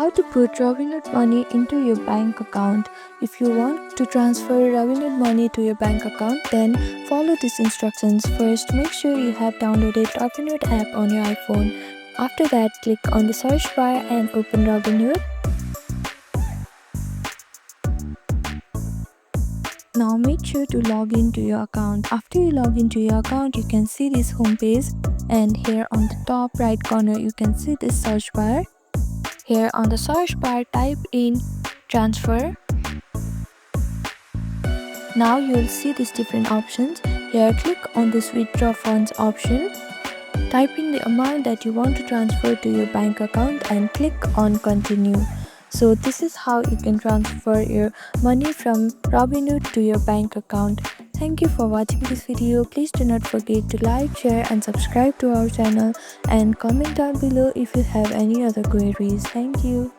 How to put Robinhood money into your bank account. If you want to transfer Robinhood money to your bank account, then follow these instructions. First, make sure you have downloaded Robinhood app on your iPhone. After that, click on the search bar and open Robinhood. Now make sure to log into your account. After you log into your account, you can see this home page, and here on the top right corner you can see this search bar. Here on the search bar, type in transfer. Now you will see these different options. Here click on this withdraw funds option. Type in the amount that you want to transfer to your bank account and click on continue. So this is how you can transfer your money from Robinhood to your bank account. Thank you for watching this video. Please do not forget to like, share and subscribe to our channel, and comment down below if you have any other queries. Thank you.